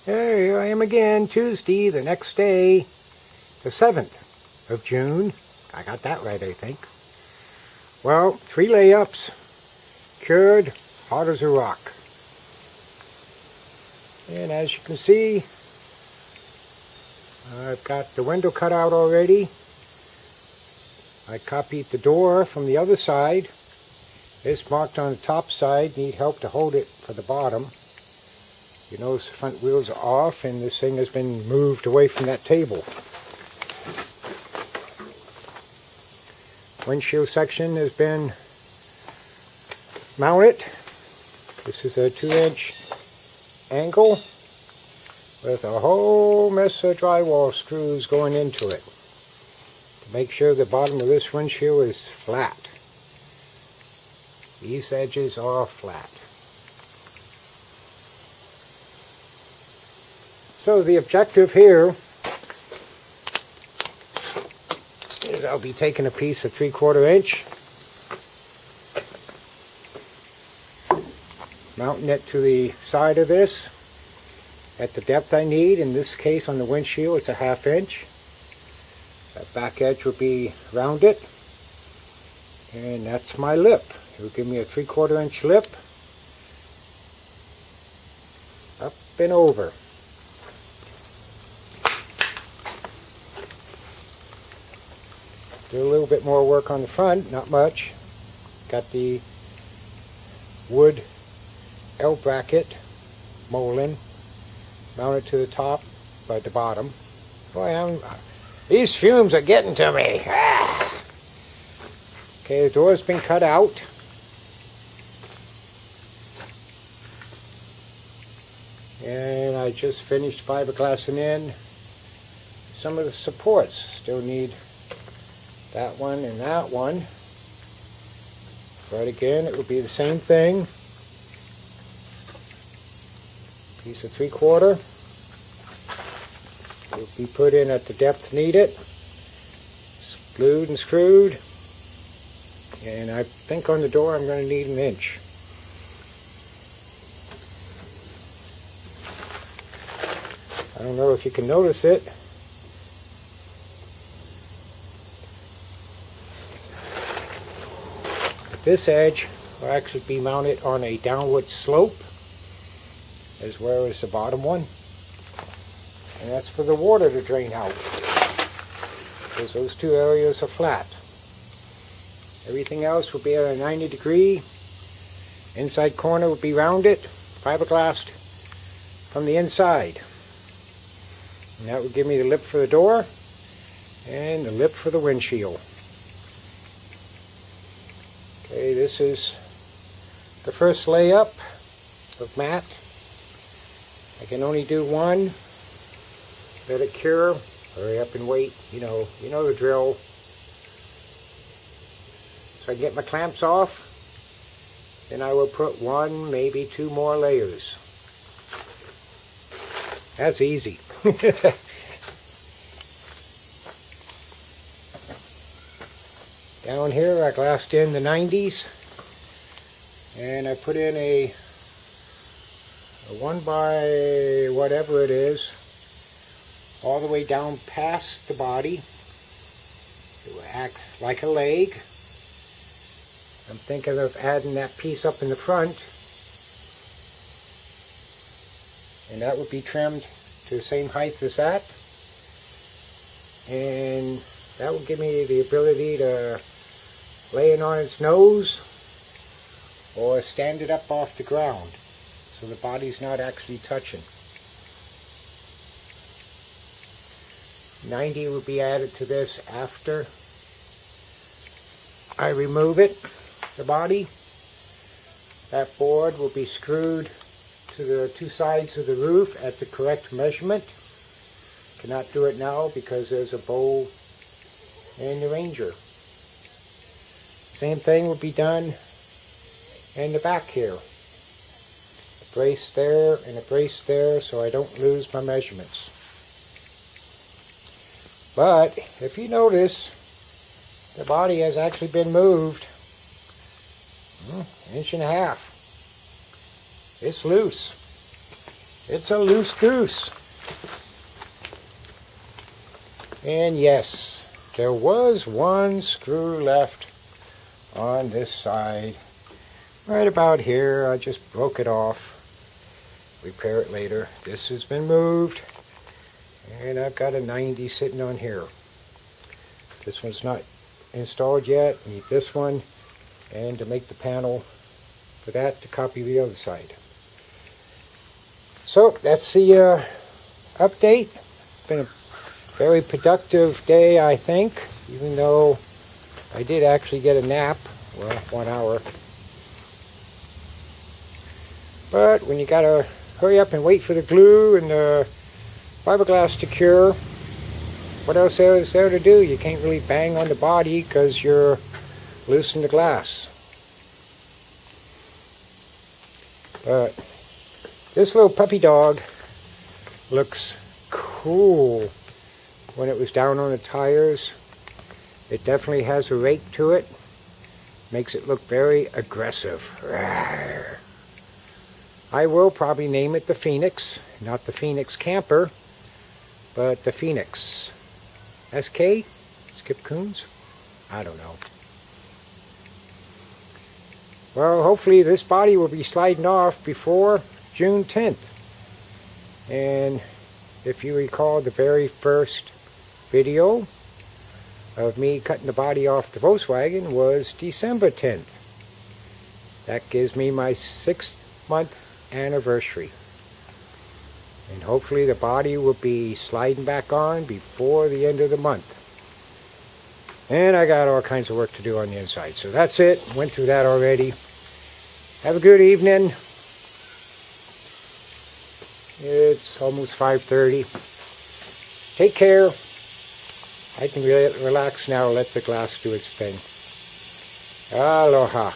Here I am again, Tuesday, the next day, the 7th of June. I got that right, I think. Well, 3 layups, cured, hard as a rock. And as you can see, I've got the window cut out already. I copied the door from the other side. It's marked on the top side, need help to hold it for the bottom. You notice the front wheels are off and this thing has been moved away from that table. Windshield section has been mounted. This is a 2-inch angle with a whole mess of drywall screws going into it to make sure the bottom of this windshield is flat. These edges are flat. So the objective here is I'll be taking a piece of 3/4 inch, mounting it to the side of this at the depth I need. In this case on the windshield it's a 1/2 inch. That back edge will be rounded, and that's my lip. It will give me a 3/4 inch lip up and over. Do a little bit more work on the front, not much. Got the wood L bracket molding mounted to the top by the bottom. Boy, these fumes are getting to me. Okay, the door's been cut out. And I just finished fiberglassing in some of the supports. Still need that one and that one. But again, it will be the same thing. Piece of 3/4 will be put in at the depth needed, glued and screwed. And I think on the door I'm going to need 1 inch. I don't know if you can notice it. This edge will actually be mounted on a downward slope as well as the bottom one. And that's for the water to drain out, because those 2 areas are flat. Everything else will be at a 90-degree. Inside corner will be rounded, fiberglassed from the inside. And that will give me the lip for the door and the lip for the windshield. Okay, this is the first layup of matte. I can only do one. Let it cure. Hurry up and wait. You know the drill. So I get my clamps off. Then I will put 1, maybe 2 more layers. That's easy. Down here I glassed in the 90s, and I put in a 1 by whatever it is all the way down past the body. It will act like a leg. I'm thinking of adding that piece up in the front, and that would be trimmed to the same height as that, and that will give me the ability to lay it on its nose or stand it up off the ground so the body's not actually touching. 90 will be added to this after I remove it, the body. That board will be screwed to the 2 sides of the roof at the correct measurement. Cannot do it now because there's a bowl in the Ranger. Same thing will be done in the back here. A brace there and a brace there so I don't lose my measurements. But if you notice, the body has actually been moved 1.5 inches. It's loose. It's a loose goose. And yes, there was one screw left on this side. Right about here. I just broke it off. Repair it later. This has been moved. And I've got a 90 sitting on here. This one's not installed yet. Need this one. And to make the panel for that to copy the other side. So that's the update. It's been a very productive day, I think, even though I did actually get a nap. Well, 1 hour. But when you gotta hurry up and wait for the glue and the fiberglass to cure, what else is there to do? You can't really bang on the body because you're loosing the glass. But this little puppy dog looks cool when it was down on the tires. It definitely has a rake to it. Makes it look very aggressive. Rawr. I will probably name it the Phoenix. Not the Phoenix Camper, but the Phoenix. SK? Skip Coons? I don't know. Well, hopefully this body will be sliding off before June 10th. And if you recall the very first video of me cutting the body off the Volkswagen was December 10th. That gives me my 6th-month anniversary. And hopefully the body will be sliding back on before the end of the month. And I got all kinds of work to do on the inside. So that's it. Went through that already. Have a good evening. It's almost 5:30. Take care. I can relax now. Let the glass do its thing. Aloha.